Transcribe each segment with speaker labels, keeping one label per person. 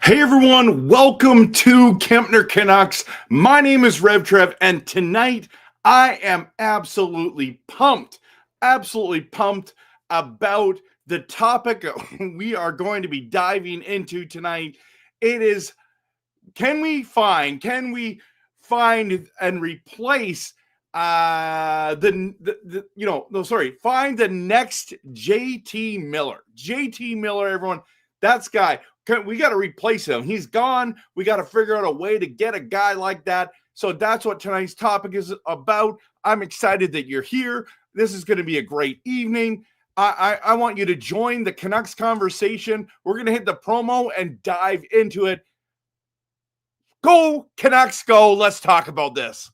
Speaker 1: Hey everyone, welcome to Kempner Canucks. My name is RevTrev, and tonight I am absolutely pumped about the topic we are going to be diving into tonight. It is, can we find and replace find the next JT Miller. JT Miller, everyone, that's guy. We got to replace him. He's gone. We got to figure out a way to get a guy like that. So that's what tonight's topic is about. I'm excited that you're here. This is going to be a great evening. I want you to join the Canucks conversation. We're going to hit the promo and dive into it. Go, Canucks, go. Let's talk about this.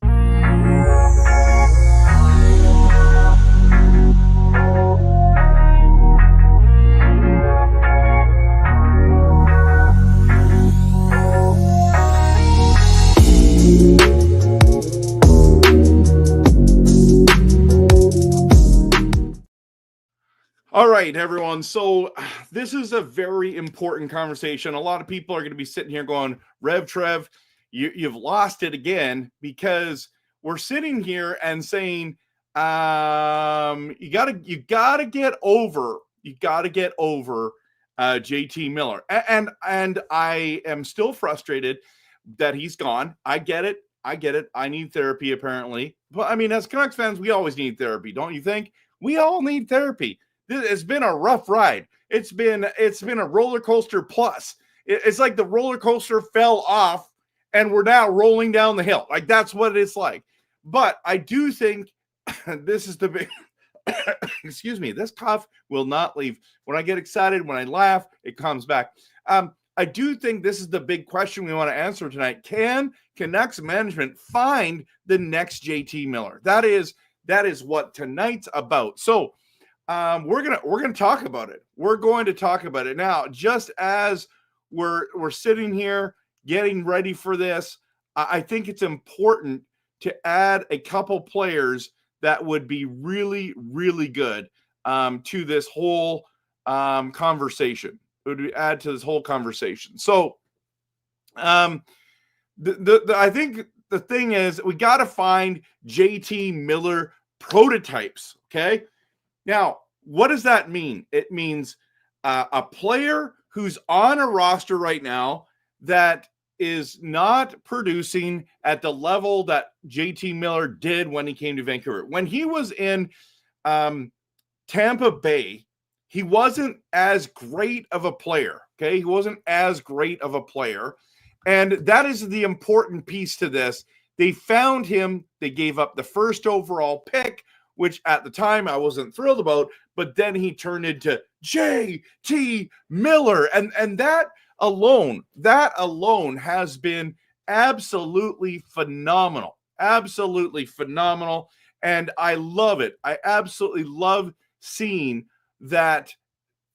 Speaker 1: All right, everyone. So this is a very important conversation. A lot of people are going to be sitting here going, RevTrev, you've lost it again, because we're sitting here and saying you gotta get over JT Miller. And I am still frustrated that he's gone. I get it. I need therapy, apparently. But I mean, as Canucks fans, we always need therapy, don't you think? We all need therapy. It's been a rough ride. It's been a roller coaster plus. It's like the roller coaster fell off and we're now rolling down the hill. Like, that's what it's like. But I do think this is the big excuse me, this cough will not leave. When I get excited, when I laugh, it comes back. I do think this is the big question we want to answer tonight. Can Canucks management find the next JT Miller? That is what tonight's about. So we're gonna talk about it. We're going to talk about it now. Just as we're sitting here getting ready for this, I think it's important to add a couple players that would be really, really good to this whole conversation. It would add to this whole conversation. So, I think the thing is, we got to find JT Miller prototypes. Okay. Now, what does that mean? It means a player who's on a roster right now that is not producing at the level that JT Miller did when he came to Vancouver. When he was in Tampa Bay, he wasn't as great of a player. Okay. He wasn't as great of a player. And that is the important piece to this. They found him. They gave up the first overall pick, which at the time I wasn't thrilled about, but then he turned into JT Miller. And that alone has been absolutely phenomenal. Absolutely phenomenal. And I love it. I absolutely love seeing that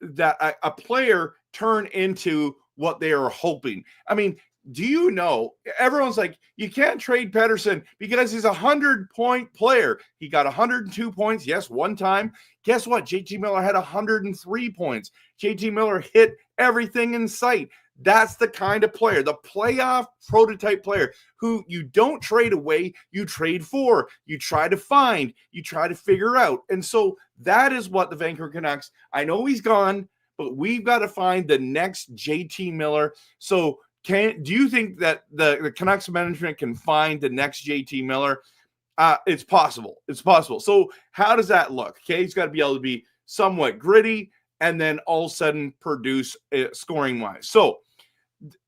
Speaker 1: a player turn into what they are hoping. I mean, do you know, everyone's like, you can't trade Pettersson because he's a 100-point player. He got 102 points, yes, one time. Guess what? JT Miller had 103 points. JT Miller hit everything in sight. That's the kind of player, the playoff prototype player who you don't trade away, you trade for, you try to find, you try to figure out. And so that is what the Vancouver Canucks, I know he's gone, but we've got to find the next JT Miller. So do you think that the Canucks management can find the next JT Miller? It's possible. It's possible. So how does that look? Okay, he's got to be able to be somewhat gritty and then all of a sudden produce scoring-wise. So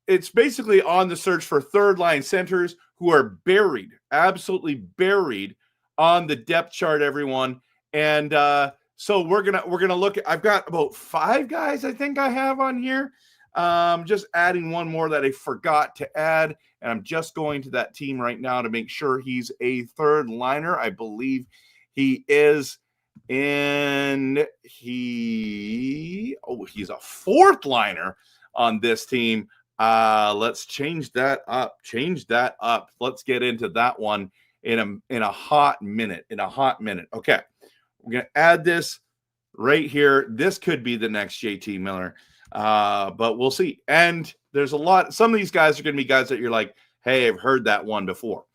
Speaker 1: it's basically on the search for third-line centers who are buried, absolutely buried on the depth chart, everyone. And so we're gonna look at. I've got about 5 guys I think I have on here. Just adding one more that I forgot to add, and I'm just going to that team right now to make sure he's a third liner. I believe he is, and he's a fourth liner on this team. Let's change that up. Let's get into that one in a hot minute. Okay, we're gonna add this right here. This could be the next JT Miller. But we'll see. And there's a lot. Some of these guys are going to be guys that you're like, hey, I've heard that one before.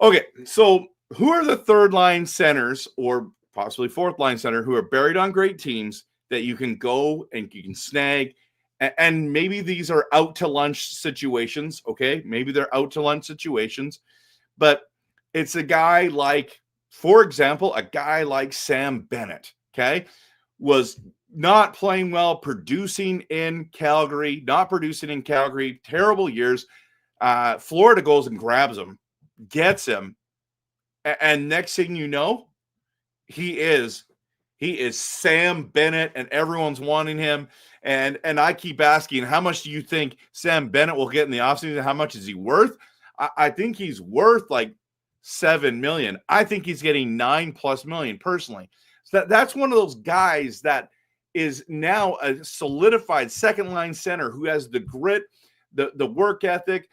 Speaker 1: Okay, so who are the third line centers or possibly fourth line center who are buried on great teams that you can go and you can snag? And maybe these are out to lunch situations, okay? Maybe they're out to lunch situations, but it's a guy like, for example, a guy like Sam Bennett, okay? Was not playing well, producing in Calgary, terrible years. Florida goes and grabs him, gets him, and next thing you know, he is Sam Bennett, and everyone's wanting him. And I keep asking, how much do you think Sam Bennett will get in the offseason? How much is he worth? I think he's worth like $7 million. I think he's getting $9+ million personally. So that's one of those guys that is now a solidified second line center who has the grit, the work ethic.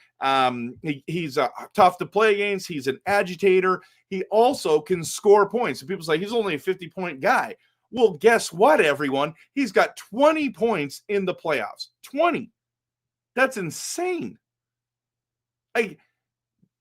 Speaker 1: He's tough to play against. He's an agitator. He also can score points. And people say he's only a 50-point guy. Well, guess what, everyone? He's got 20 points in the playoffs. 20. That's insane.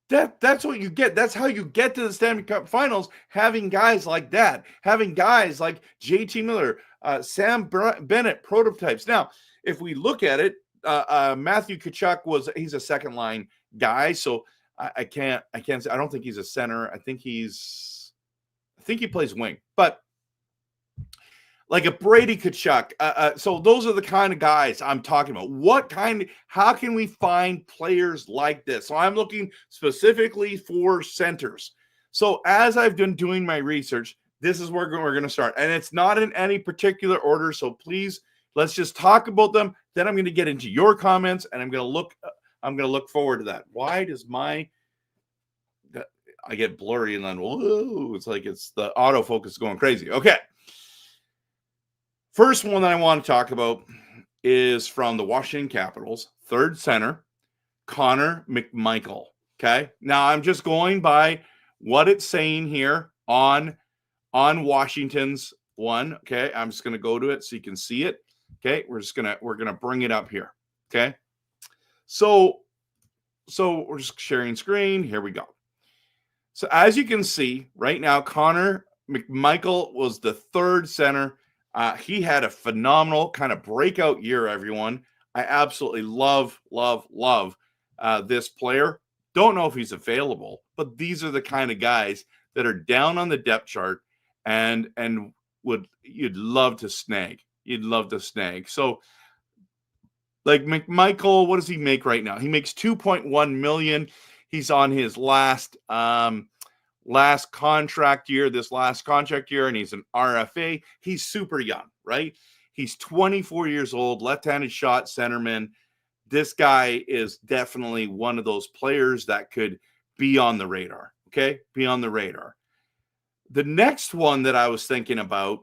Speaker 1: That's what you get. That's how you get to the Stanley Cup Finals, having guys like that, having guys like JT Miller, Sam Bennett prototypes. Now, if we look at it, Matthew Tkachuk he's a second line guy, so I can't say. I don't think he's a center. I think he plays wing, but like a Brady Tkachuk. So those are the kind of guys I'm talking about. How can we find players like this? So I'm looking specifically for centers. So as I've been doing my research, this is where we're going to start. And it's not in any particular order. So please, let's just talk about them. Then I'm going to get into your comments, and I'm going to look forward to that. Why does I get blurry and then, whoa, it's like it's the autofocus going crazy. Okay. First one that I want to talk about is from the Washington Capitals, third center, Connor McMichael. Okay. Now I'm just going by what it's saying here on Washington's one. Okay. I'm just going to go to it so you can see it. Okay. We're going to bring it up here. Okay. So we're just sharing screen. Here we go. So as you can see right now, Connor McMichael was the third center. He had a phenomenal kind of breakout year, everyone. I absolutely love this player. Don't know if he's available, but these are the kind of guys that are down on the depth chart and you'd love to snag. You'd love to snag. So like McMichael, what does he make right now? He makes $2.1 million. He's on his last contract year, and he's an RFA. He's super young, right? He's 24 years old, left-handed shot centerman. This guy is definitely one of those players that could be on the radar, okay? Be on the radar. The next one that I was thinking about,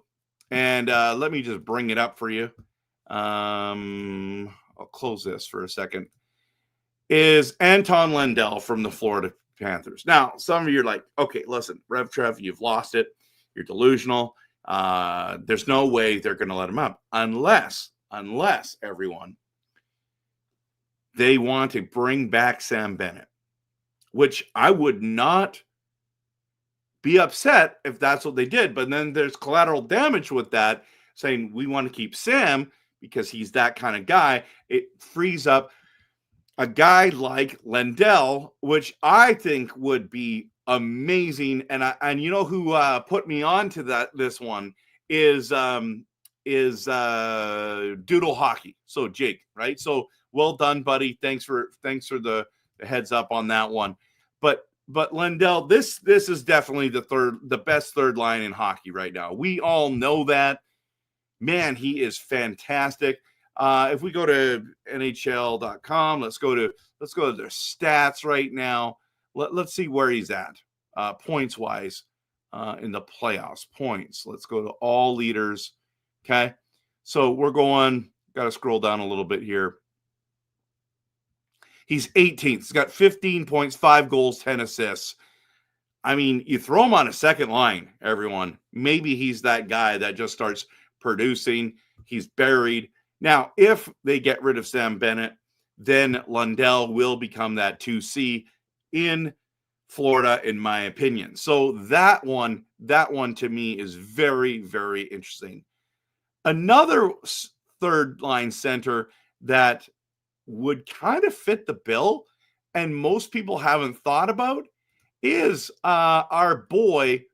Speaker 1: and let me just bring it up for you. I'll close this for a second, is Anton Lundell from the Florida Panthers. Now, some of you are like, okay, listen, RevTrev, you've lost it. You're delusional. There's no way they're going to let him up unless everyone, they want to bring back Sam Bennett, which I would not be upset if that's what they did. But then there's collateral damage with that, saying we want to keep Sam because he's that kind of guy. It frees up a guy like Lundell, which I think would be amazing. And you know who put me on to this one is Doodle Hockey. So Jake, right? So well done, buddy. Thanks for the heads up on that one. But Lundell, this is definitely the best third line in hockey right now. We all know that. Man, he is fantastic. If we go to NHL.com, let's go to their stats right now. Let's see where he's at points wise in the playoffs. Points. Let's go to all leaders. Okay, so we're going. Got to scroll down a little bit here. He's 18th. He's got 15 points, 5 goals, 10 assists. I mean, you throw him on a second line, everyone. Maybe he's that guy that just starts producing. He's buried. Now, if they get rid of Sam Bennett, then Lundell will become that 2C in Florida, in my opinion. So that one to me is very, very interesting. Another third line center that would kind of fit the bill and most people haven't thought about is our boy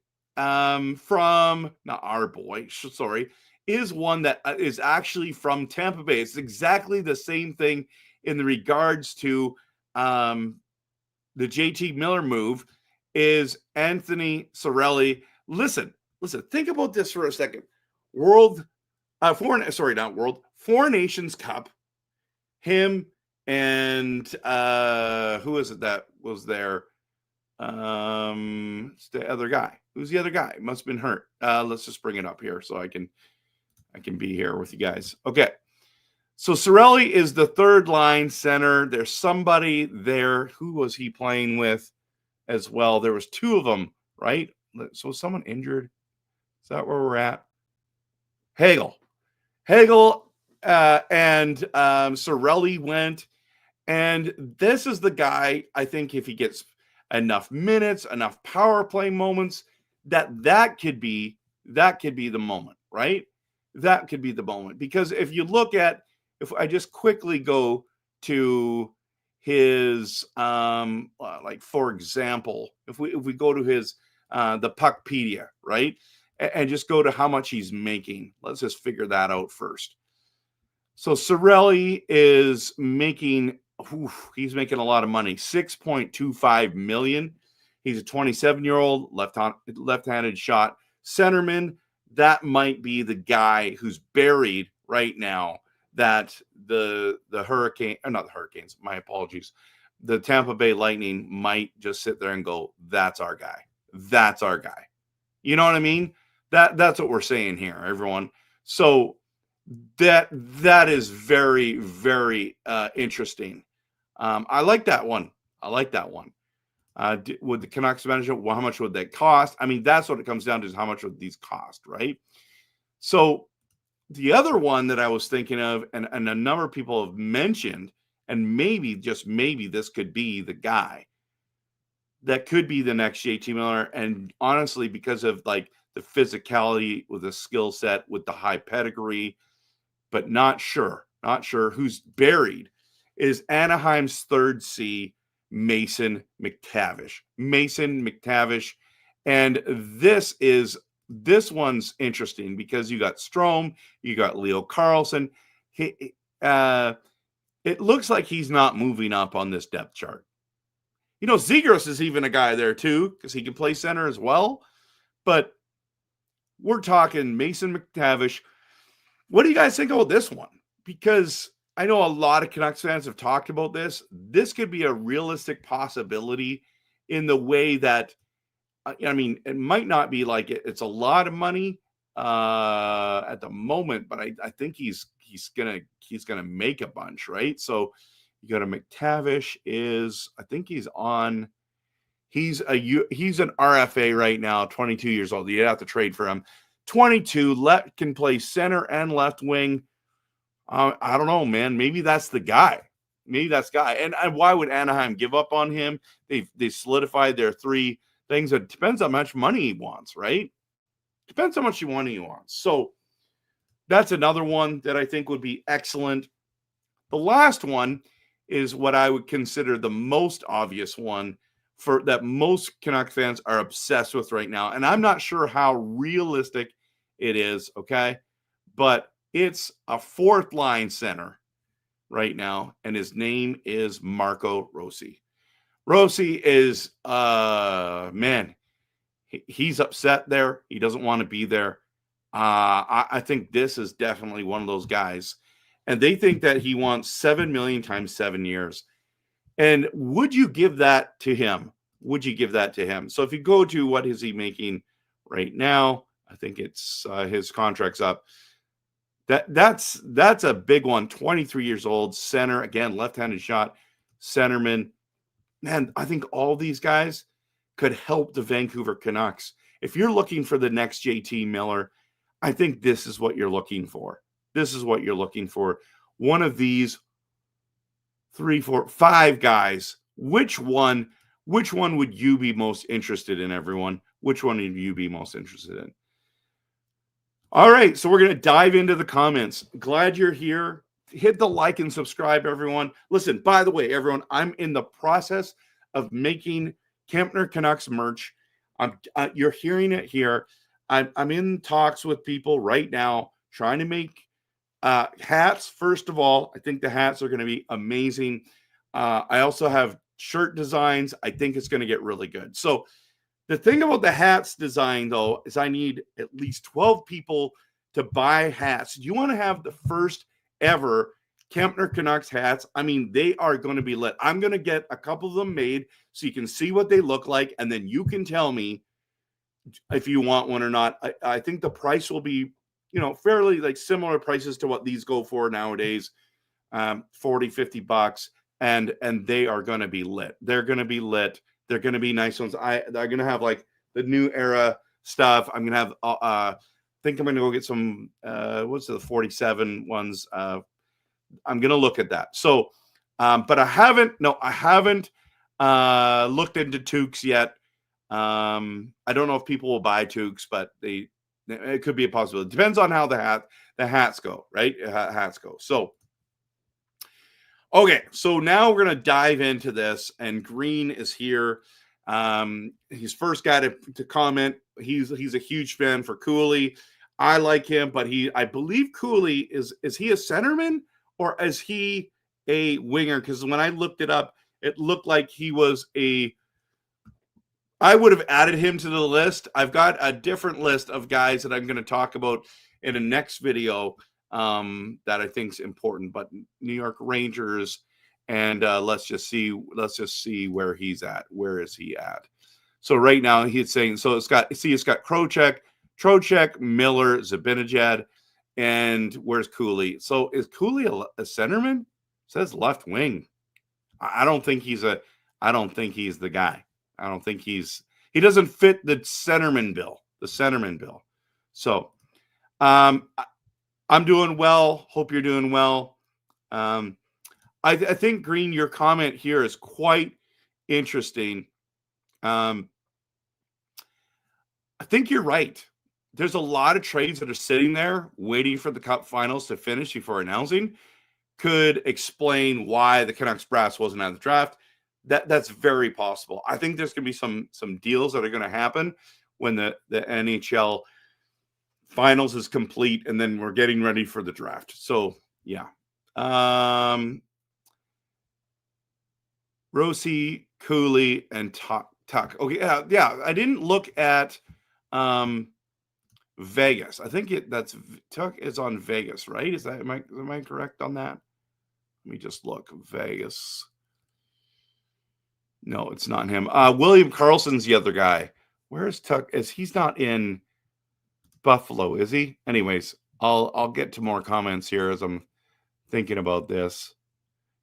Speaker 1: is one that is actually from Tampa Bay. It's exactly the same thing in the regards to the JT Miller move, is Anthony Cirelli. Listen, think about this for a second. Four Nations Cup, him and who is it that was there? It's the other guy. Who's the other guy? Must have been hurt. Let's just bring it up here so I can be here with you guys. Okay. So Cirelli is the third line center. There's somebody there. Who was he playing with as well? There was two of them, right? So someone injured. Is that where we're at? Hagel and Cirelli went. And this is the guy, I think, if he gets enough minutes, enough power play moments, that could be the moment, right? That could be the moment. Because if you look at, if I just quickly go to his, like, for example, if we go to his, the Puckpedia, right? And just go to how much he's making. Let's just figure that out first. So Cirelli is making, he's making a lot of money, $6.25 million. He's a 27-year-old left-handed shot centerman. That might be the guy who's buried right now that the Hurricane, or not the Hurricanes, my apologies, the Tampa Bay Lightning might just sit there and go, that's our guy. That's our guy. You know what I mean? That's what we're saying here, everyone. So that is very, very interesting. I like that one. Would the Canucks manager, well, how much would that cost? I mean, that's what it comes down to, is how much would these cost, right? So the other one that I was thinking of, and a number of people have mentioned, and maybe, just maybe, this could be the guy that could be the next JT Miller. And honestly, because of like the physicality with the skill set, with the high pedigree, but not sure who's buried, is Anaheim's third C, Mason McTavish. And this one's interesting because you got Strome, you got Leo Carlson. It looks like he's not moving up on this depth chart. You know, Zegras is even a guy there too, because he can play center as well. But we're talking Mason McTavish. What do you guys think about this one? Because I know a lot of Canucks fans have talked about this. This could be a realistic possibility in the way that, I mean, it might not be like it's a lot of money at the moment, but I think he's gonna make a bunch, right? So you got a McTavish I think he's an RFA right now, 22 years old. You have to trade for him. 22, can play center and left wing. I don't know, man. Maybe that's the guy. And why would Anaheim give up on him? They solidified their three things. It depends how much money he wants, right? Depends how much money he wants. So that's another one that I think would be excellent. The last one is what I would consider the most obvious one for that most Canuck fans are obsessed with right now. And I'm not sure how realistic it is, okay? But it's a fourth line center right now, and his name is Marco Rossi. Rossi is, man, he's upset there. He doesn't want to be there. I think this is definitely one of those guys. And they think that he wants $7 million times 7 years. And would you give that to him? So if you go to what is he making right now, I think it's his contract's up. That's a big one. 23 years old, center, again, left-handed shot, centerman. Man, I think all these guys could help the Vancouver Canucks. If you're looking for the next JT Miller, I think this is what you're looking for. One of these 3, 4, 5 guys. Which one would you be most interested in, everyone? Which one would you be most interested in? All right, so we're going to dive into the comments. Glad you're here. Hit the like and subscribe, everyone. Listen, by the way, everyone, I'm in the process of making Kempner Canucks merch. You're hearing it here. I'm in talks with people right now trying to make hats. First of all, I think the hats are going to be amazing. I also have shirt designs. I think it's going to get really good. So the thing about the hats design, though, is I need at least 12 people to buy hats. You want to have the first ever Kempner Canucks hats. I mean, they are going to be lit. I'm going to get a couple of them made so you can see what they look like, and then you can tell me if you want one or not. I think the price will be, fairly like similar prices to what these go for nowadays, $40-50, and they are going to be lit. They're going to be lit. They're going to be nice ones. They're going to have like the new era stuff. I'm going to have, I think I'm going to go get some, what's the 47 ones? I'm going to look at that. So, but I haven't looked into toques yet. I don't know if people will buy toques, but it could be a possibility. It depends on how the hats go, right? Hats go. So, okay, so now we're going to dive into this, and Green is here. He's first guy to comment. He's a huge fan for Cooley. I like him, but I believe Cooley is he a centerman or is he a winger? Because when I looked it up, it looked like he was I would have added him to the list. I've got a different list of guys that I'm going to talk about in a next video that I think is important. But New York Rangers, and let's just see where he's at. Where is he at? So right now he's saying, so it's got Trocheck, Miller, Zibanejad, and where's Cooley? So is Cooley a centerman? It says left wing. I don't think he's the guy. I don't think he doesn't fit the centerman bill. So I'm doing well. Hope you're doing well. I think, Green, your comment here is quite interesting. I think you're right. There's a lot of trades that are sitting there waiting for the Cup finals to finish before announcing. Could explain why the Canucks brass wasn't at the draft. That's very possible. I think there's going to be some deals that are going to happen when the NHL finals is complete, and then we're getting ready for the draft. So yeah. Rossi, Cooley, and Tuck. Okay, yeah. I didn't look at Vegas. I think that's Tuck is on Vegas, right? Am I correct on that? Let me just look. Vegas. No, it's not him. William Karlsson's the other guy. Where is Tuck? He's not in Buffalo, is he? Anyways, I'll get to more comments here as I'm thinking about this.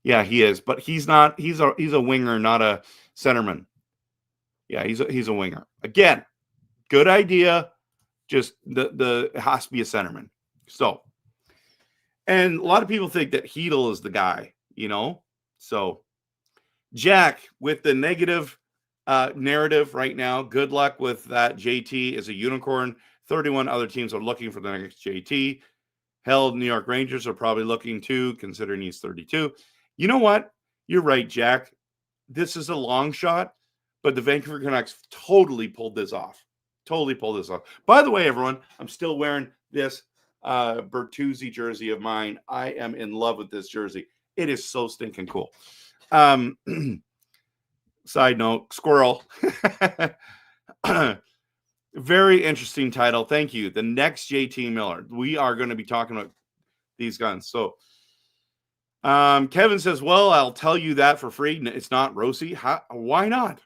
Speaker 1: Yeah, he is, but he's not. He's a winger, not a centerman. Yeah, he's a winger. Again, good idea. Just it has to be a centerman. So, and a lot of people think that Hedl is the guy, So, Jack, with the negative narrative right now, good luck with that. JT is a unicorn. 31 other teams are looking for the next JT. Hell, New York Rangers are probably looking too, considering he's 32. You know what? You're right, Jack. This is a long shot, but the Vancouver Canucks totally pulled this off. By the way, everyone, I'm still wearing this Bertuzzi jersey of mine. I am in love with this jersey. It is so stinking cool. Side note, squirrel. Very interesting title. Thank you. The next JT Miller. We are going to be talking about these guns. So Kevin says, well, I'll tell you that for free. It's not Rossi. Why not?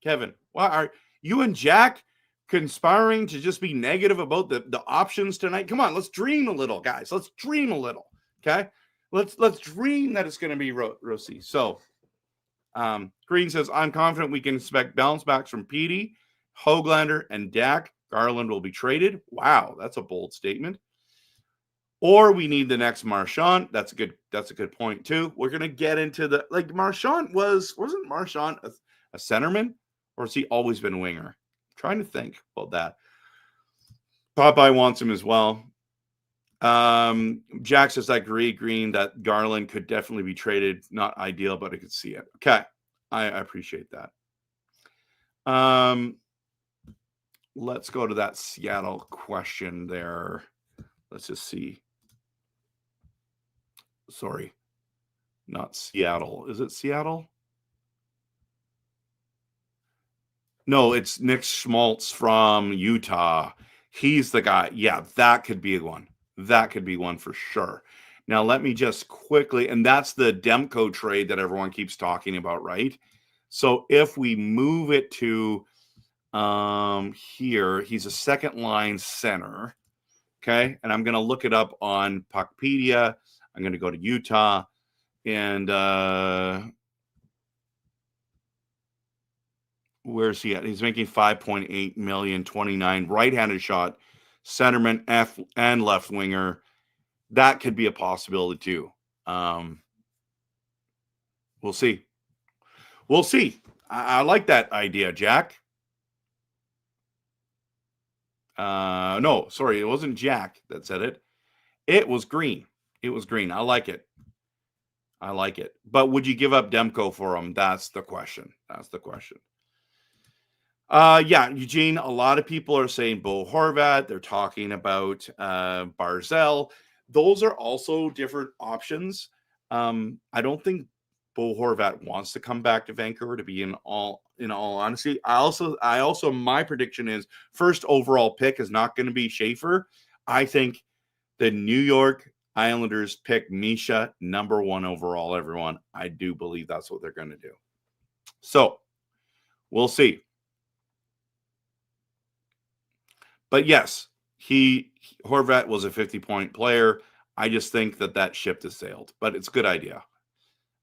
Speaker 1: Kevin, why are you and Jack conspiring to just be negative about the options tonight? Come on, let's dream a little, guys. Let's dream a little. Okay. Let's dream that it's going to be Rossi. So Green says, I'm confident we can expect bounce backs from Petey, Höglander, and Dak. Garland will be traded. Wow, that's a bold statement. Or we need the next Marchand. That's a good point too. We're gonna get into the Marchand wasn't Marchand a centerman, or has he always been a winger? I'm trying to think about that. Popeye wants him as well. Jack says I agree, Green, that Garland could definitely be traded. Not ideal, but I could see it. Okay, I appreciate that. Let's go to that Seattle question there. Let's just see. Sorry, not Seattle. Is it Seattle? No, it's Nick Schmaltz from Utah. He's the guy. Yeah, that could be one. That could be one for sure. Now, let me just quickly, and that's the Demko trade that everyone keeps talking about, right? So if we move it to here, he's a second line center. Okay. And I'm going to look it up on Puckpedia. I'm going to go to Utah and where's he at? He's making 5.8 million, 29 right-handed shot, centerman, F and left winger. That could be a possibility too. We'll see. We'll see. I like that idea, Jack. No, sorry, it wasn't Jack that said it. It was Green. It was Green. I like it. I like it. But would you give up Demko for him? That's the question. That's the question. Yeah, Eugene, a lot of people are saying Bo Horvat. They're talking about Barzell. Those are also different options. I don't think Bo Horvat wants to come back to Vancouver, to be in all honesty. I also my prediction is first overall pick is not going to be Schaefer. I think the New York Islanders pick Misha number 1 overall, everyone. I do believe that's what they're going to do. So we'll see. But yes, Horvat was a 50-point player. I just think that ship has sailed, but it's a good idea.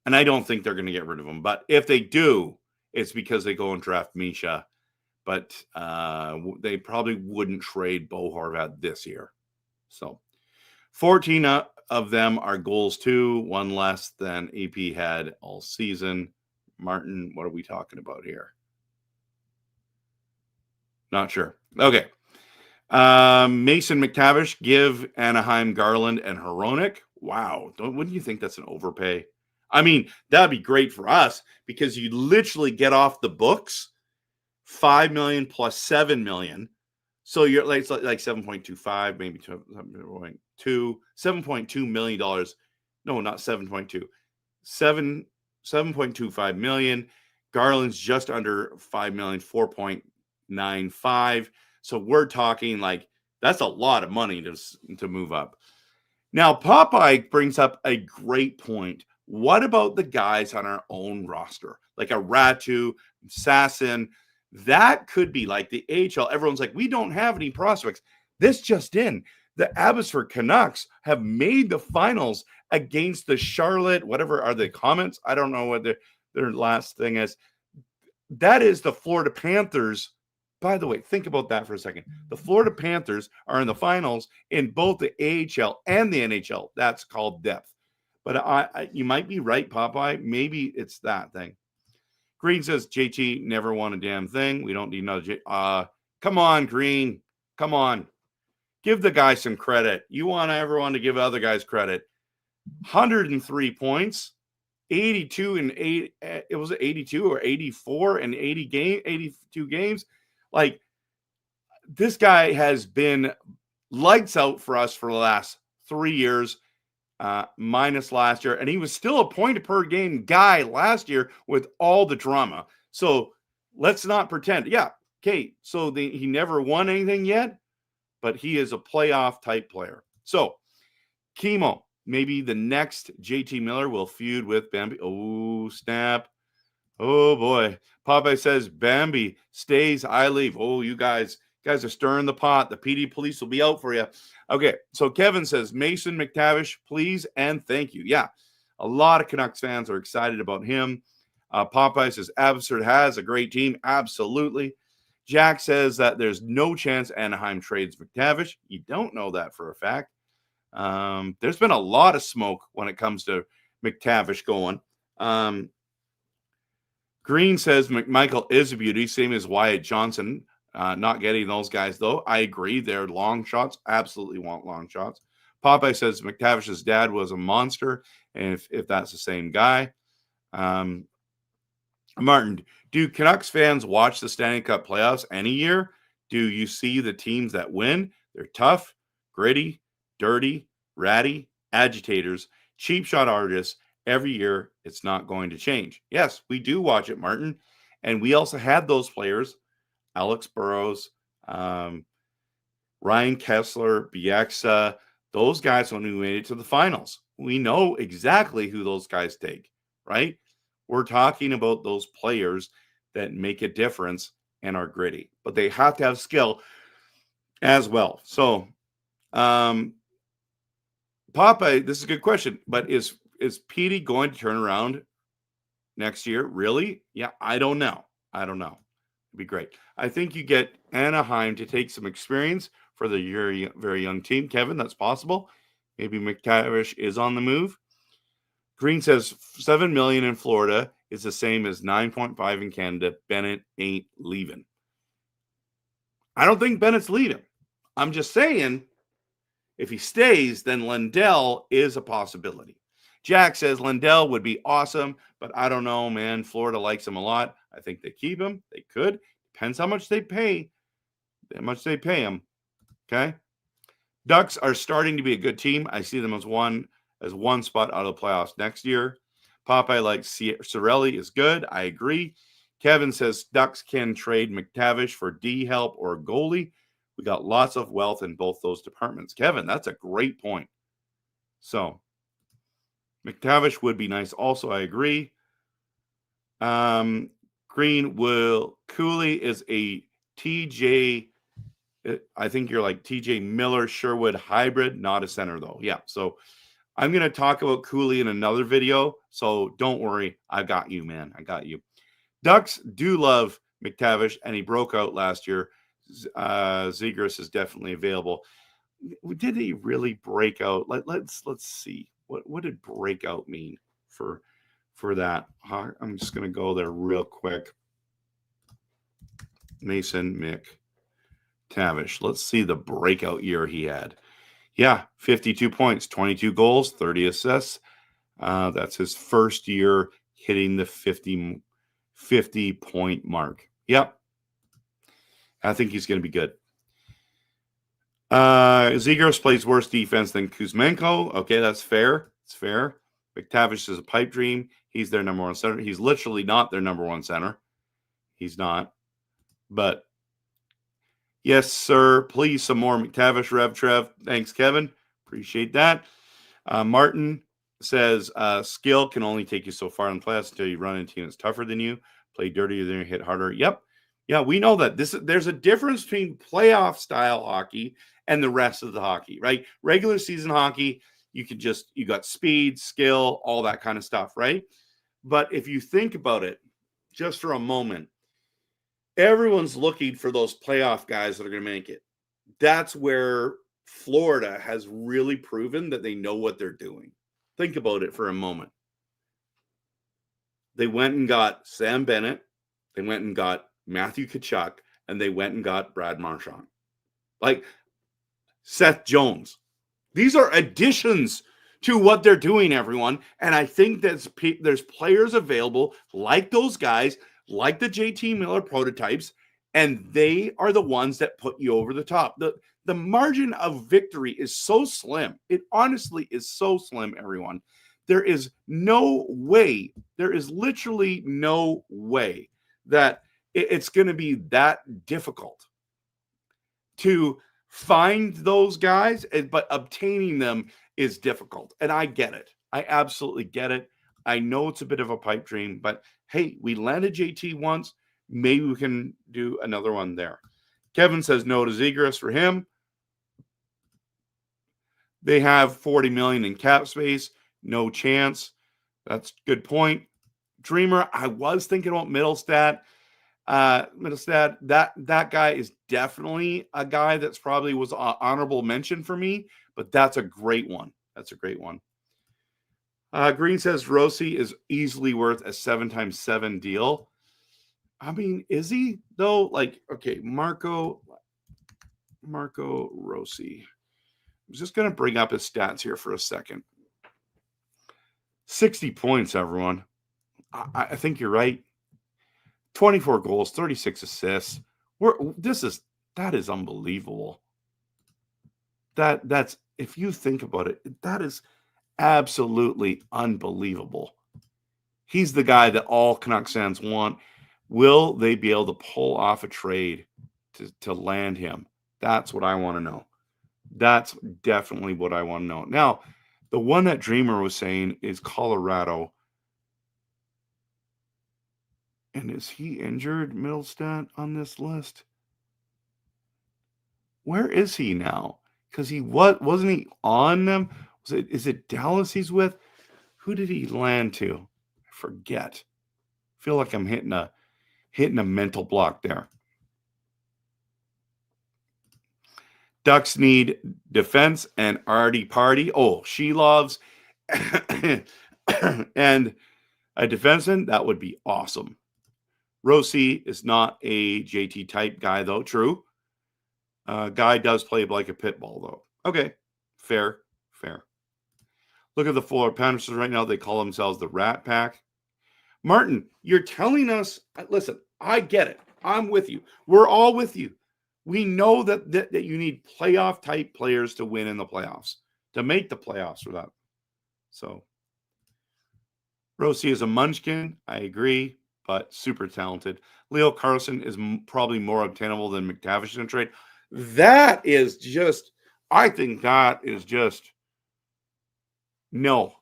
Speaker 1: And I don't think they're going to get rid of him. But if they do, it's because they go and draft Misha. But they probably wouldn't trade Bo Horvat this year. So 14 of them are goals too, 1 less than AP had all season. Martin, what are we talking about here? Not sure. Okay. Mason McTavish, give Anaheim Garland and Hronek. Wow. Wouldn't you think that's an overpay? I mean, that'd be great for us because you literally get off the books $5 million plus $7 million. So you're like 7.25, maybe 7.2 million dollars. No, not 7.2. 7.25 million. Garland's just under 5 million, 4.95. So we're talking like that's a lot of money to move up. Now, Popeye brings up a great point. What about the guys on our own roster? Like a Ratu, Sasson. That could be like the AHL. Everyone's like, we don't have any prospects. This just in. The Abbotsford Canucks have made the finals against the Charlotte, whatever are the comments. I don't know what their last thing is. That is the Florida Panthers. By the way, think about that for a second. The Florida Panthers are in the finals in both the AHL and the NHL. That's called depth. But you might be right, Popeye. Maybe it's that thing. Green says, JT never won a damn thing. We don't need another come on, Green. Come on. Give the guy some credit. You want everyone to give other guys credit. 103 points. 82 and 8. It was 82 or 84 and 82 games. Like, this guy has been lights out for us for the last 3 years, minus last year. And he was still a point per game guy last year with all the drama. So let's not pretend. Yeah, okay. So he never won anything yet, but he is a playoff type player. So, Chemo, maybe the next JT Miller will feud with Bambi. Oh, snap. Oh, boy. Popeye says, Bambi stays, I leave. Oh, you guys are stirring the pot. The PD police will be out for you. Okay, so Kevin says, Mason McTavish, please and thank you. Yeah, a lot of Canucks fans are excited about him. Popeye says, Abbotsford has a great team. Absolutely. Jack says that there's no chance Anaheim trades McTavish. You don't know that for a fact. There's been a lot of smoke when it comes to McTavish going. Green says McMichael is a beauty, same as Wyatt Johnson. Not getting those guys, though. I agree. They're long shots. Absolutely want long shots. Popeye says McTavish's dad was a monster, and if that's the same guy. Martin, do Canucks fans watch the Stanley Cup playoffs any year? Do you see the teams that win? They're tough, gritty, dirty, ratty, agitators, cheap shot artists. Every year, it's not going to change. Yes, we do watch it, Martin. And we also had those players, Alex Burrows, Ryan Kessler, Beachz, those guys when we made it to the finals. We know exactly who those guys take, right? We're talking about those players that make a difference and are gritty, but they have to have skill as well. So, Papa, this is a good question, but is Petey going to turn around next year? Really? Yeah, I don't know. It'd be great. I think you get Anaheim to take some experience for the very young team. Kevin, that's possible. Maybe McTavish is on the move. Green says $7 million in Florida is the same as 9.5 in Canada. Bennett ain't leaving. I don't think Bennett's leaving. I'm just saying, if he stays, then Lindell is a possibility. Jack says Lindell would be awesome, but I don't know, man. Florida likes him a lot. I think they keep him. They could. Depends how much they pay. How much they pay him. Okay. Ducks are starting to be a good team. I see them as one spot out of the playoffs next year. Popeye likes Cirelli is good. I agree. Kevin says Ducks can trade McTavish for D help or goalie. We got lots of wealth in both those departments. Kevin, that's a great point. So McTavish would be nice. Also, I agree. Green will Cooley is a TJ. I think you're like TJ Miller Sherwood hybrid, not a center though. Yeah. So I'm going to talk about Cooley in another video. So don't worry. I got you, man. I got you. Ducks do love McTavish, and he broke out last year. Zegras is definitely available. Did he really break out? Let's see. What did breakout mean for that? I'm just going to go there real quick. Mason McTavish. Let's see the breakout year he had. Yeah, 52 points, 22 goals, 30 assists. That's his first year hitting the 50-point mark. Yep. I think he's going to be good. Zegras plays worse defense than Kuzmenko. Okay, that's fair. It's fair. McTavish is a pipe dream. He's their number one center. He's literally not their number one center. He's not. But yes, sir. Please, some more McTavish, RevTrev. Thanks, Kevin. Appreciate that. Martin says skill can only take you so far in the playoffs until you run into a team that's tougher than you, play dirtier than you, hit harder. Yep. Yeah, we know that. There's a difference between playoff style hockey and the rest of the hockey, right? Regular season hockey, you got speed, skill, all that kind of stuff, right? But if you think about it just for a moment, everyone's looking for those playoff guys that are going to make it. That's where Florida has really proven that they know what they're doing. Think about it for a moment. They went and got Sam Bennett. They went and got Matthew Tkachuk, and they went and got Brad Marchand. Like Seth Jones. These are additions to what they're doing, everyone. And I think there's players available like those guys, like the JT Miller prototypes, and they are the ones that put you over the top. The margin of victory is so slim. It honestly is so slim, everyone. There is no way, there is literally no way that it's going to be that difficult to find those guys, but obtaining them is difficult. And I get it. I absolutely get it. I know it's a bit of a pipe dream, but hey, we landed JT once. Maybe we can do another one there. Kevin says no to Zegras for him. They have $40 million in cap space. No chance. That's a good point. Dreamer, I was thinking about Middlestat. Middlestad, that guy is definitely a guy that's probably was an honorable mention for me, but that's a great one. That's a great one. Green says Rossi is easily worth a 7x7 deal. I mean, is he though? Like, okay, Marco Rossi. I'm just going to bring up his stats here for a second. 60 points, everyone. I think you're right. 24 goals, 36 assists. That is unbelievable. That's if you think about it, that is absolutely unbelievable. He's the guy that all Canucks fans want. Will they be able to pull off a trade to land him? That's what I want to know. That's definitely what I want to know. Now, the one that Dreamer was saying is Colorado. And is he injured, Middlestat, on this list? Where is he now? Because wasn't he on them? Is it Dallas he's with? Who did he land to? I forget. I feel like I'm hitting a mental block there. Ducks need defense and Artie Party. Oh, she loves and a defenseman. That would be awesome. Rossi is not a JT type guy, though. True. Guy does play like a pit bull, though. Okay. Fair. Look at the Florida Panthers right now. They call themselves the Rat Pack. Martin, you're telling us, listen, I get it. I'm with you. We're all with you. We know that you need playoff type players to win in the playoffs, to make the playoffs for that. So, Rossi is a munchkin. I agree, but super talented. Leo Carlson is probably more obtainable than McTavish in a trade. I think that is just, no.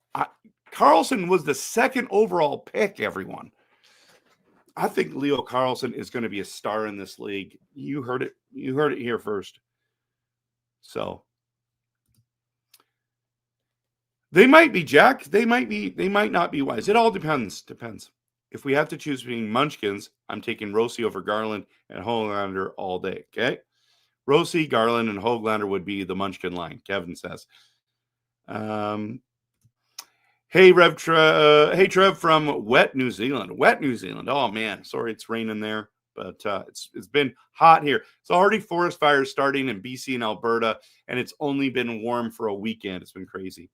Speaker 1: Carlson was the second overall pick, everyone. I think Leo Carlson is going to be a star in this league. You heard it here first. So they might be Jack. They might not be Wise. It all depends. If we have to choose between munchkins, I'm taking Rossi over Garland and Hoglander all day. Okay. Rossi, Garland, and Hoglander would be the munchkin line, Kevin says. Hey, Trev from Wet New Zealand. Oh, man. Sorry it's raining there, but it's been hot here. It's already forest fires starting in BC and Alberta, and it's only been warm for a weekend. It's been crazy.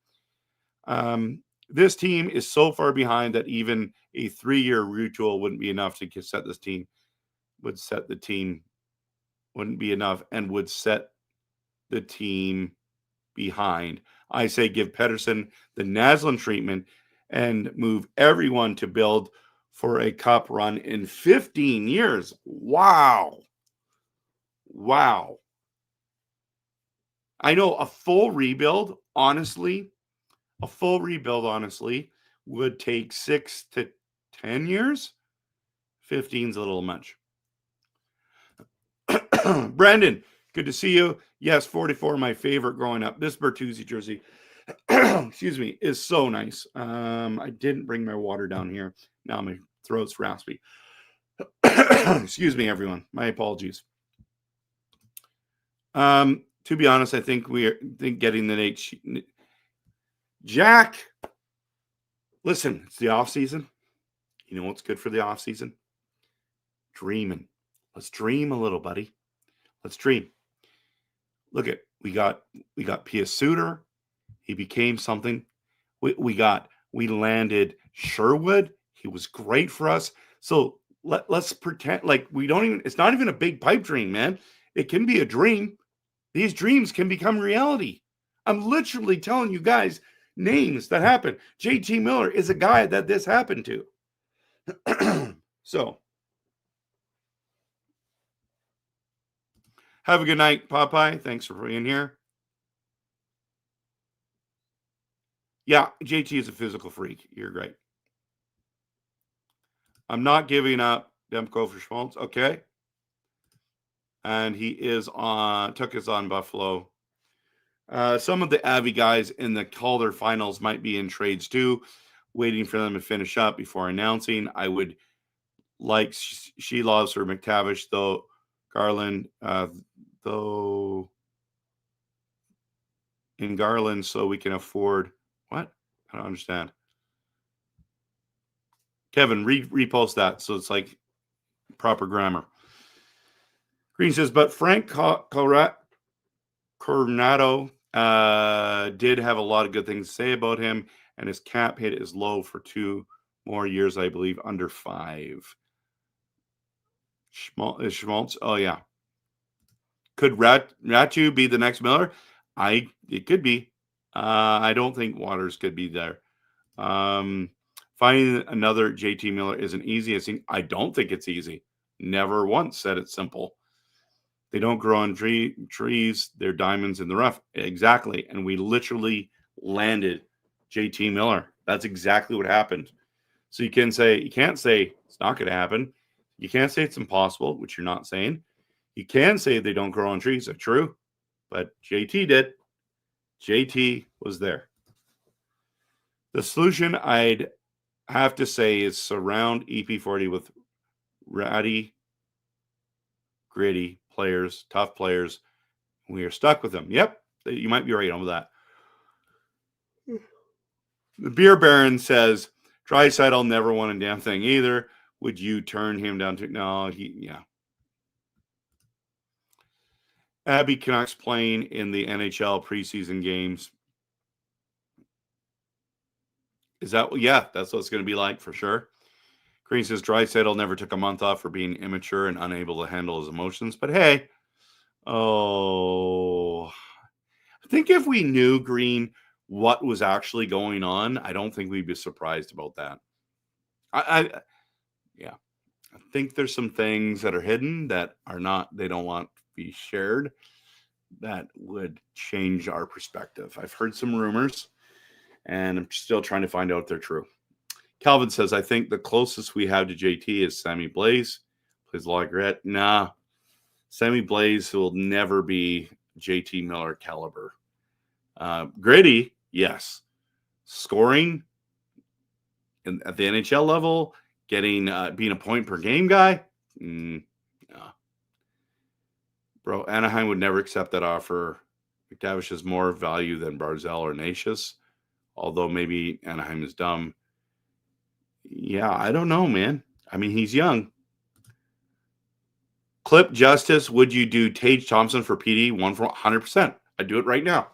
Speaker 1: This team is so far behind that even a 3-year retool wouldn't be enough to set this team. Wouldn't be enough and would set the team behind. I say give Pettersson the Naslund treatment and move everyone to build for a cup run in 15 years. Wow. I know a full rebuild, honestly, would take 6 to 10 years. 15's a little much. Brandon, good to see you. Yes, 44, my favorite growing up. This Bertuzzi jersey, excuse me, is so nice. I didn't bring my water down here. Now my throat's raspy. Excuse me, everyone. My apologies. To be honest, I think getting the Nate Jack. Listen, it's the off season. You know what's good for the off season? Dreaming. Let's dream a little, buddy. Let's dream. Look at we got Pia Suter. He became something. We landed Sherwood. He was great for us. So let's pretend like we don't even. It's not even a big pipe dream, man. It can be a dream. These dreams can become reality. I'm literally telling you guys names that happen. JT Miller is a guy that this happened to. So. Have a good night, Popeye. Thanks for being here. Yeah, JT is a physical freak. You're great. I'm not giving up Demko for Schmaltz. Okay. And he took us on Buffalo. Some of the Avi guys in the Calder finals might be in trades too, waiting for them to finish up before announcing. I would like she loves her McTavish, though Garland, though in Garland, so we can afford what? I don't understand. Kevin, repost that so it's like proper grammar. Green says, but Frank Coronado did have a lot of good things to say about him, and his cap hit is low for 2 more years, I believe, under 5. Schmaltz, oh yeah. Could Ratu be the next Miller? It could be. I don't think Waters could be there. Finding another JT Miller isn't easy. I don't think it's easy. Never once said it's simple. They don't grow on trees. They're diamonds in the rough. Exactly. And we literally landed JT Miller. That's exactly what happened. So you can't say it's not going to happen. You can't say it's impossible, which you're not saying. You can say they don't grow on trees. That's true. But JT did. JT was there. The solution I'd have to say is surround EP40 with ratty, gritty players, tough players. We are stuck with them. Yep, you might be right on that. The Beer Baron says, Draisaitl never won a damn thing either. Would you turn him down to? No, yeah. Abby Canucks playing in the NHL preseason games. Is that? Yeah, that's what it's going to be like for sure. Green says Draisaitl never took a month off for being immature and unable to handle his emotions. But hey, I think if we knew, Green, what was actually going on, I don't think we'd be surprised about that. I think there's some things that are hidden that are not, they don't want to be shared, that would change our perspective. I've heard some rumors, and I'm still trying to find out if they're true. Calvin says, I think the closest we have to JT is Sammy Blaze. Plays a lot of grit. Nah. Sammy Blaze will never be JT Miller caliber. Gritty, yes. Scoring at the NHL level, getting being a point per game guy, no. Bro, Anaheim would never accept that offer. McTavish has more value than Barzal or Nashus, although maybe Anaheim is dumb. Yeah, I don't know, man. I mean, he's young. Clip Justice, would you do Tage Thompson for PD? 100%. I'd do it right now.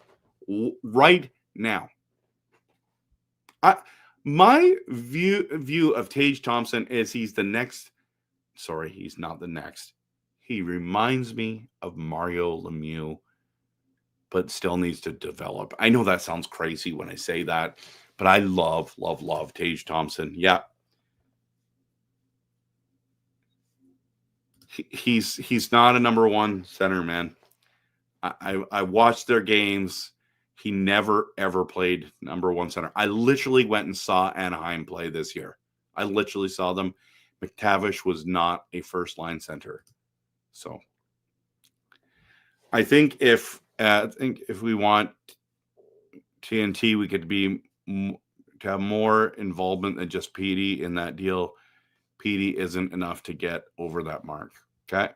Speaker 1: Right now. My view of Tage Thompson is he's the next. Sorry, he's not the next. He reminds me of Mario Lemieux, but still needs to develop. I know that sounds crazy when I say that, but I love Tage Thompson. Yeah. He's not a number one center, man. I watched their games. He never, ever played number one center. I literally went and saw Anaheim play this year. I literally saw them. McTavish was not a first-line center. So I think if we want TNT, we could to have more involvement than just PD in that deal. PD isn't enough to get over that mark. Okay.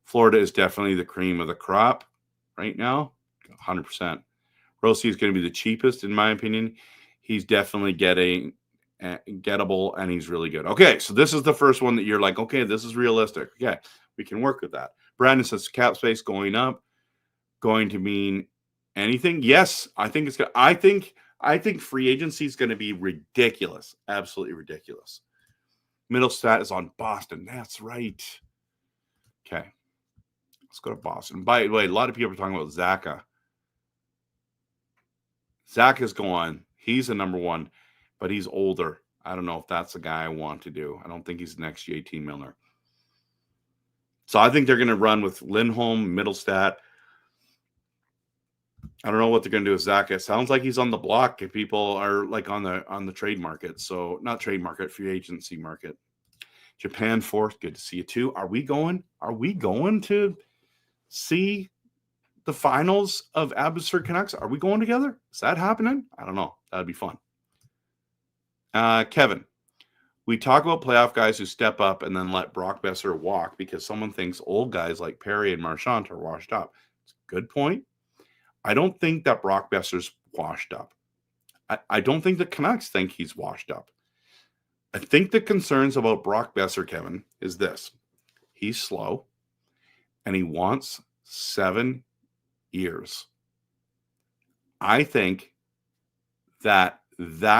Speaker 1: Florida is definitely the cream of the crop right now. 100%. Rossi is going to be the cheapest, in my opinion. He's definitely gettable, and he's really good. Okay, so this is the first one that you're like, okay, this is realistic. Okay, we can work with that. Brandon says cap space going up, going to mean anything? Yes, I think it's going. I think free agency is going to be ridiculous, absolutely ridiculous. Middle stat is on Boston. That's right. Okay. Let's go to Boston. By the way, a lot of people are talking about Zaka. Zaka's going. He's a number one, but he's older. I don't know if that's the guy I want to do. I don't think he's the next JT Miller. So I think they're going to run with Lindholm, Middlestat. I don't know what they're going to do with Zaka. It sounds like he's on the block if people are like on the trade market. So not trade market, free agency market. Japan fourth. Good to see you too. Are we going to see the finals of Abbotsford Canucks? Are we going together? Is that happening? I don't know. That'd be fun. Kevin, We talk about playoff guys who step up and then let Brock Besser walk because someone thinks old guys like Perry and Marchand are washed up. It's a good point. I don't think that Brock Besser's washed up. I don't think the Canucks think he's washed up. I think the concerns about Brock Besser, Kevin, is this. He's slow, and he wants 7 years. I think that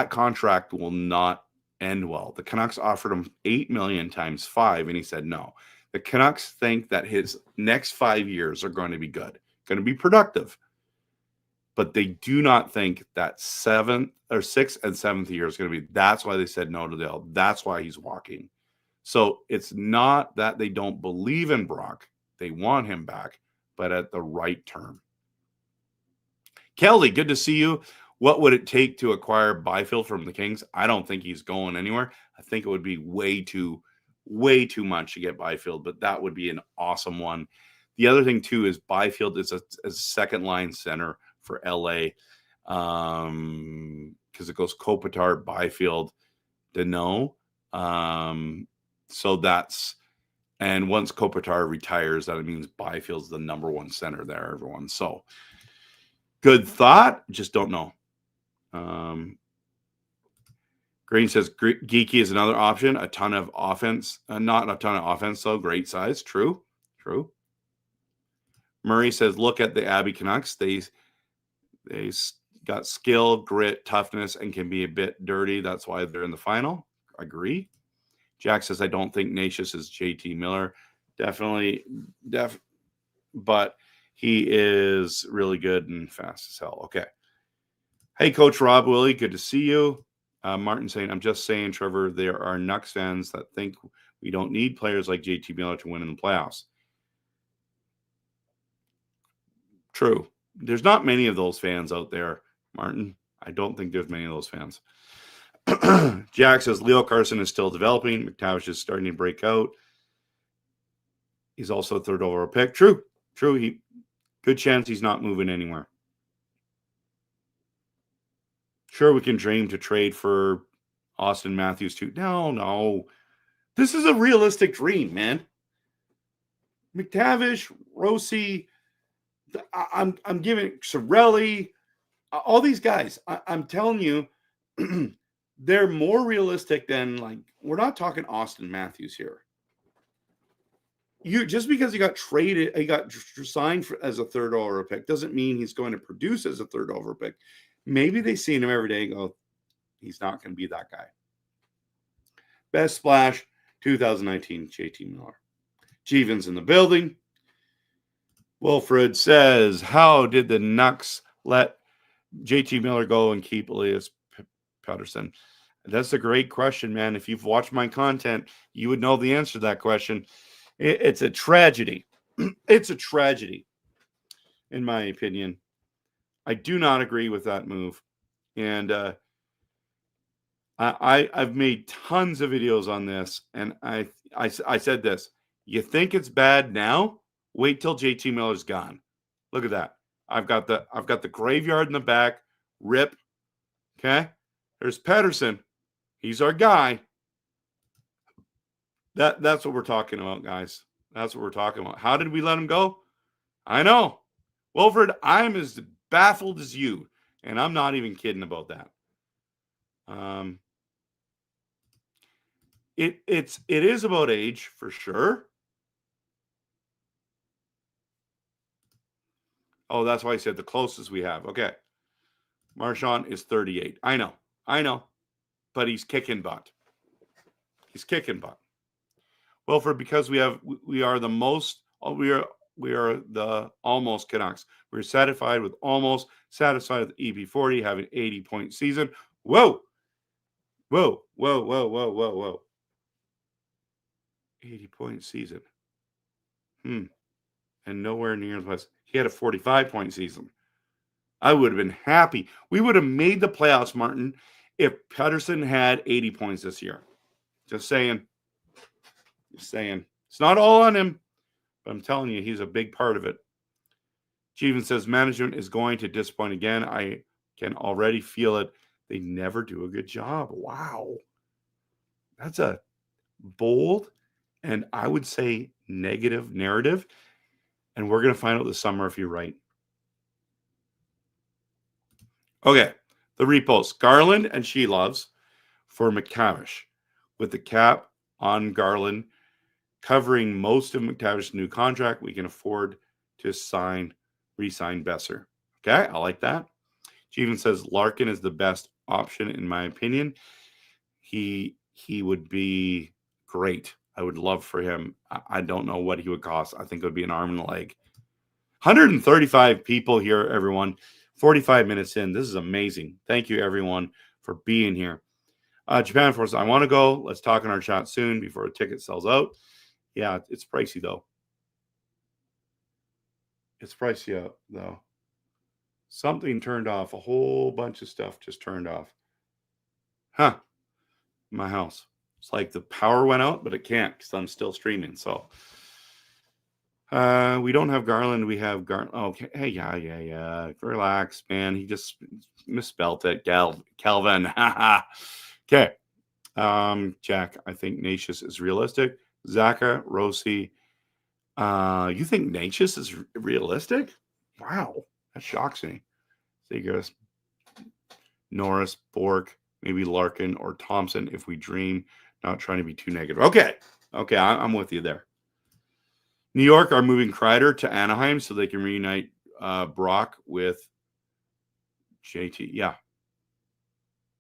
Speaker 1: contract will not end well. The Canucks offered him $8 million times 5, and he said no. The Canucks think that his next 5 years are going to be good, going to be productive. But they do not think that 6th and 7th year is going to be. That's why they said no to Dale. That's why he's walking. So it's not that they don't believe in Brock. They want him back, but at the right term. Kelly, good to see you. What would it take to acquire Byfield from the Kings? I don't think he's going anywhere. I think it would be way too much to get Byfield, but that would be an awesome one. The other thing, too, is Byfield is a second-line center for LA because it goes Kopitar, Byfield, Deneau. So that's – and once Kopitar retires, that means Byfield's the number 1 center there, everyone. So good thought. Just don't know. Green says Geeky is another option. A ton of offense. Not a ton of offense, though. Great size. True. Murray says, look at the Abbey Canucks. They got skill, grit, toughness, and can be a bit dirty. That's why they're in the final. Agree. Jack says, I don't think Nashus is JT Miller. Definitely, but he is really good and fast as hell. Okay. Hey, Coach Rob Willie, good to see you. Martin saying, I'm just saying, Trevor, there are Nucks fans that think we don't need players like JT Miller to win in the playoffs. True. There's not many of those fans out there, Martin. I don't think there's many of those fans. Jack says Leo Carson is still developing. McTavish is starting to break out. He's also a third overall pick. True. Good chance he's not moving anywhere. Sure, we can dream to trade for Austin Matthews too. No. This is a realistic dream, man. McTavish, Rossi, I'm giving Cirelli, all these guys. I'm telling you, they're more realistic than, like, we're not talking Austin Matthews here. You just because he got traded, he got signed as a third overall pick doesn't mean he's going to produce as a third overall pick. Maybe they see him every day and go, he's not going to be that guy. Best splash 2019 JT Miller. Jeevan's in the building. Wilfred says, how did the Nucks let JT Miller go and keep Elias Pettersson? That's a great question, man. If you've watched my content, you would know the answer to that question. It's a tragedy. It's a tragedy, in my opinion. I do not agree with that move. And I've made tons of videos on this, and I said this. You think it's bad now? Wait till JT Miller's gone. Look at that. I've got the graveyard in the back. Rip. Okay. There's Pettersson. He's our guy. That's what we're talking about, guys. That's what we're talking about. How did we let him go? I know. Wilfred, I'm as baffled as you, and I'm not even kidding about that. It is about age for sure. Oh, that's why I said the closest we have. Okay. Marchand is 38. I know. But he's kicking butt. Wilfred, because we are the almost Canucks. We're satisfied with the EP40 having 80-point season. Whoa. 80-point season. And nowhere near the West. He had a 45-point season. I would have been happy. We would have made the playoffs, Martin, if Pettersson had 80 points this year. Just saying. It's not all on him, but I'm telling you, he's a big part of it. Jeevan says management is going to disappoint again. I can already feel it. They never do a good job. Wow. That's a bold and I would say negative narrative. And we're going to find out this summer if you're right. Okay. The repost. Garland and She Loves for McTavish with the cap on Garland covering most of McTavish's new contract. We can afford to re-sign Besser. Okay. I like that. She even says Larkin is the best option in my opinion. He would be great. I would love for him. I don't know what he would cost. I think it would be an arm and a leg. 135 people here, everyone. 45 minutes in. This is amazing. Thank you, everyone, for being here. Japan Force, I want to go. Let's talk in our chat soon before a ticket sells out. Yeah, it's pricey, though. It's pricey, though. Something turned off. A whole bunch of stuff just turned off. Huh. My house. It's like the power went out, but it can't because I'm still streaming. So we don't have Garland. We have Garland. Okay. Hey, yeah. Relax, man. He just misspelled it. Calvin. Okay. Jack, I think Natchez is realistic. Zaka, Rossi. You think Natchez is realistic? Wow. That shocks me. Seagrass, Norris, Bork, maybe Larkin or Thompson if we dream. Not trying to be too negative. Okay. I'm with you there. New York are moving Kreider to Anaheim so they can reunite Brock with JT. Yeah.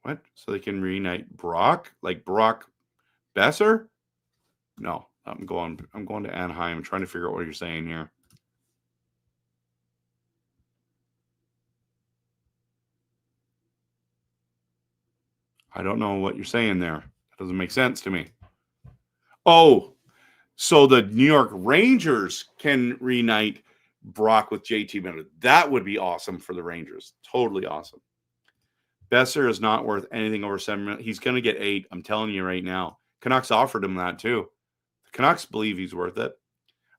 Speaker 1: What? So they can reunite Brock? Like Brock Besser? No. I'm going to Anaheim. I'm trying to figure out what you're saying here. I don't know what you're saying there. That doesn't make sense to me. Oh, so the New York Rangers can reunite Brock with JT Miller. That would be awesome for the Rangers. Totally awesome. Besser is not worth anything over $7 million. He's going to get $8 million. I'm telling you right now. Canucks offered him that too. The Canucks believe he's worth it.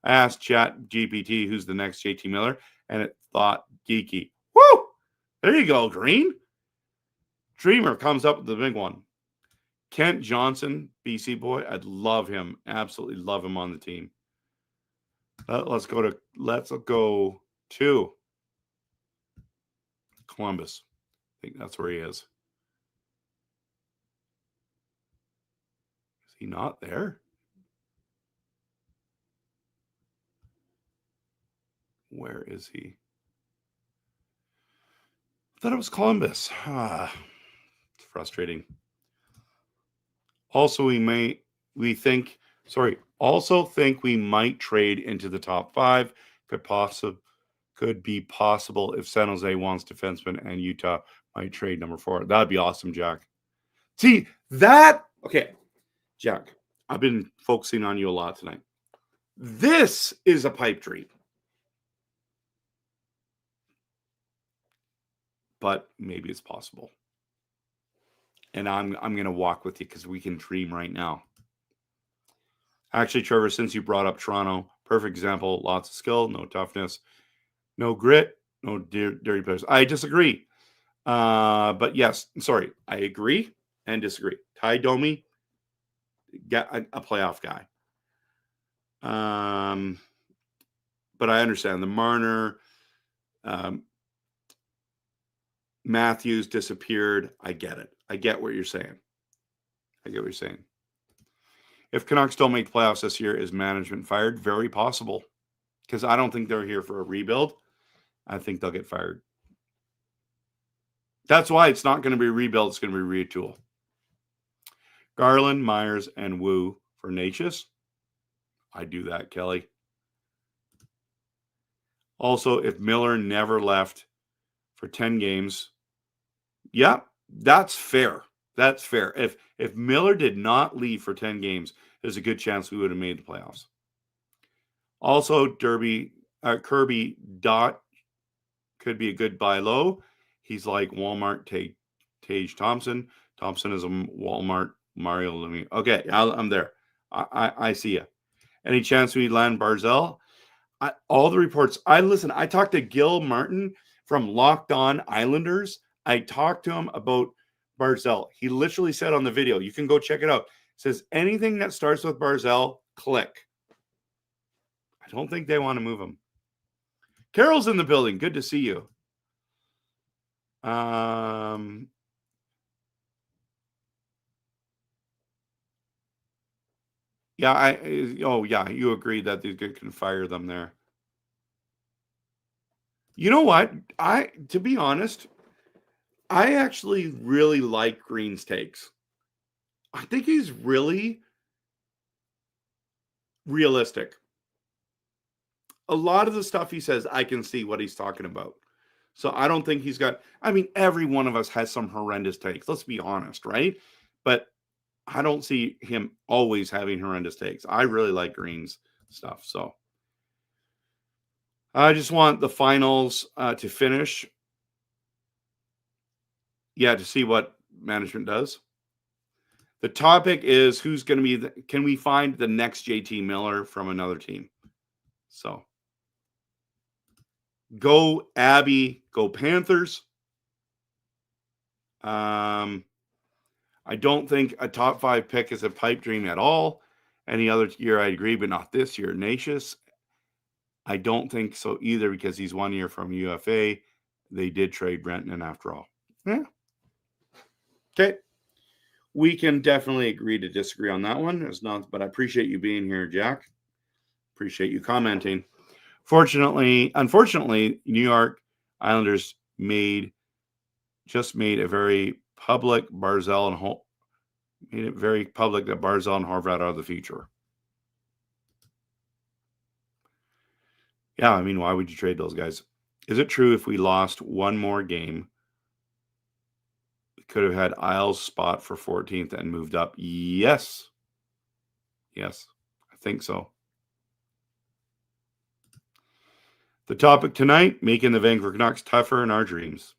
Speaker 1: I asked Chat GPT who's the next JT Miller, and it thought geeky. Woo! There you go, Green. Dreamer comes up with the big one. Kent Johnson, BC boy. I'd love him. Absolutely love him on the team. Let's go to Columbus. I think that's where he is. Is he not there? Where is he? I thought it was Columbus. It's frustrating. Also, think we might trade into the top 5. Could be possible if San Jose wants defenseman and Utah might trade number 4. That'd be awesome, Jack. See, okay, Jack, I've been focusing on you a lot tonight. This is a pipe dream. But maybe it's possible. And I'm going to walk with you because we can dream right now. Actually, Trevor, since you brought up Toronto, perfect example, lots of skill, no toughness, no grit, no dirty players. I disagree. But yes, sorry, I agree and disagree. Ty Domi, get a playoff guy. But I understand the Marner, Matthews disappeared. I get it. I get what you're saying. If Canucks don't make playoffs this year, is management fired? Very possible. Because I don't think they're here for a rebuild. I think they'll get fired. That's why it's not going to be a rebuild. It's going to be retool. Garland, Myers, and Wu for Natchez. I do that, Kelly. Also, if Miller never left for 10 games, yeah, that's fair. That's fair. If Miller did not leave for 10 games, there's a good chance we would have made the playoffs. Also, Kirby Dot could be a good buy low. He's like Walmart Tage Thompson. Thompson is a Walmart Mario Lemieux. Okay, I'm there. I see you. Any chance we land Barzell? All the reports. I talked to Gil Martin from Locked On Islanders. I talked to him about Barzell. He literally said on the video, you can go check it out. Says anything that starts with Barzal, click. I don't think they want to move him. Carol's in the building. Good to see you. Yeah, you agree that they can fire them there. You know what? To be honest, I actually really like Green's takes. I think he's really realistic. A lot of the stuff he says, I can see what he's talking about. So I don't think he's got, I mean, every one of us has some horrendous takes. Let's be honest, right? But I don't see him always having horrendous takes. I really like Green's stuff. So I just want the finals to finish. Yeah, to see what management does. The topic is who's going to be, can we find the next JT Miller from another team? So go Abby, go Panthers. I don't think a top 5 pick is a pipe dream at all. Any other year, I agree, but not this year. Nacious, I don't think so either because he's 1 year from UFA. They did trade Brenton after all. Yeah. Okay. We can definitely agree to disagree on that one. It's not, but I appreciate you being here, Jack. Appreciate you commenting. Unfortunately, New York Islanders just made a very public Barzal and made it very public that Barzal and Horvat are the future. Yeah, I mean, why would you trade those guys? Is it true if we lost one more game, we could have had Isles' spot for 14th and moved up? Yes. Yes, I think so. The topic tonight, making the Vancouver Canucks tougher in our dreams.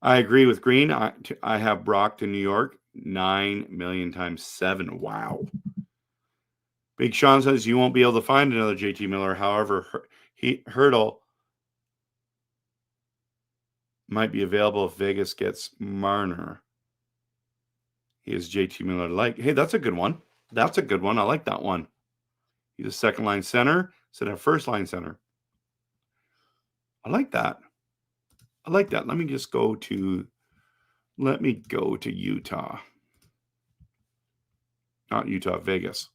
Speaker 1: I agree with Green. I have Brock to New York 9 million times 7. Wow. Big Sean says you won't be able to find another JT Miller. However, Hurdle might be available if Vegas gets Marner. He is JT Miller like. Hey, that's a good one. That's a good one. I like that one. He's a second line center instead of first line center. I like that. I like that. Let me go to Utah. Not Utah, Vegas.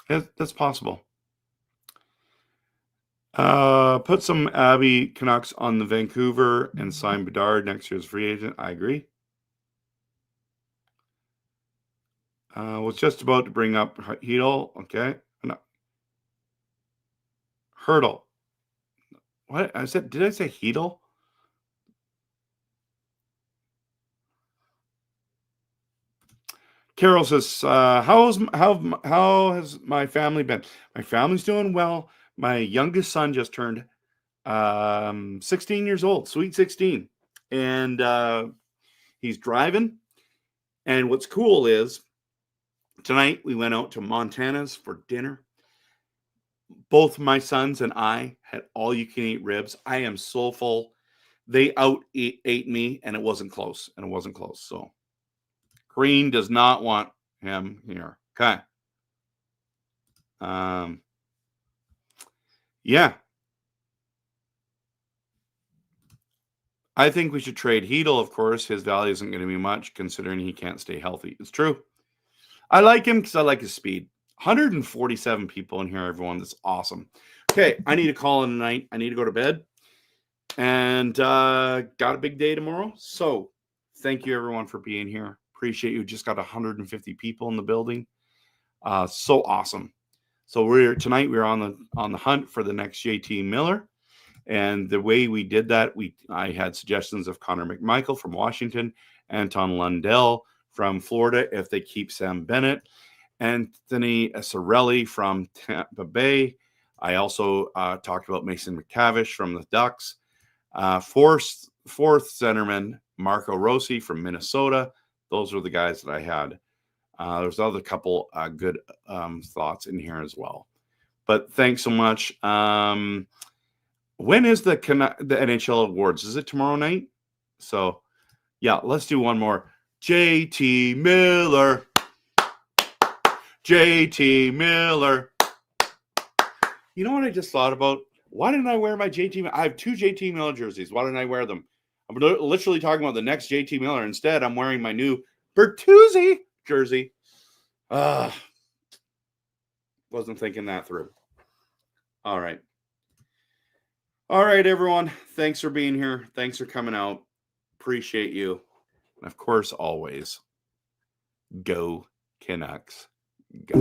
Speaker 1: That's possible. Put some Abby Canucks on the Vancouver and sign Bedard next year's free agent. I agree. Was just about to bring up Hedel. Okay. No. Hurdle. What I said? Did I say Hedel? Carol says, how has my family been? My family's doing well. My youngest son just turned 16 years old, sweet 16. And he's driving. And what's cool is tonight we went out to Montana's for dinner. Both my sons and I had all you can eat ribs. I am so full. They ate me, and it wasn't close. So Green does not want him here. Okay. Yeah. I think we should trade Hedel, of course. His value isn't going to be much considering he can't stay healthy. It's true. I like him because I like his speed. 147 people in here, everyone. That's awesome. Okay, I need to call in tonight. I need to go to bed. And got a big day tomorrow. So thank you, everyone, for being here. Appreciate you. Just got 150 people in the building. So awesome. So tonight we're on the hunt for the next JT Miller. And the way we did that, I had suggestions of Connor McMichael from Washington, Anton Lundell from Florida if they keep Sam Bennett, Anthony Cirelli from Tampa Bay. I also talked about Mason McTavish from the Ducks. Fourth centerman, Marco Rossi from Minnesota. Those are the guys that I had. There's other couple good thoughts in here as well. But thanks so much. When is the NHL awards? Is it tomorrow night? So, yeah, let's do one more. JT Miller. JT Miller. You know what I just thought about? Why didn't I wear my JT? I have 2 JT Miller jerseys. Why didn't I wear them? I'm literally talking about the next JT Miller. Instead, I'm wearing my new Bertuzzi jersey. Wasn't thinking that through. All right. All right, everyone. Thanks for being here. Thanks for coming out. Appreciate you. And of course, always, go Canucks. Go.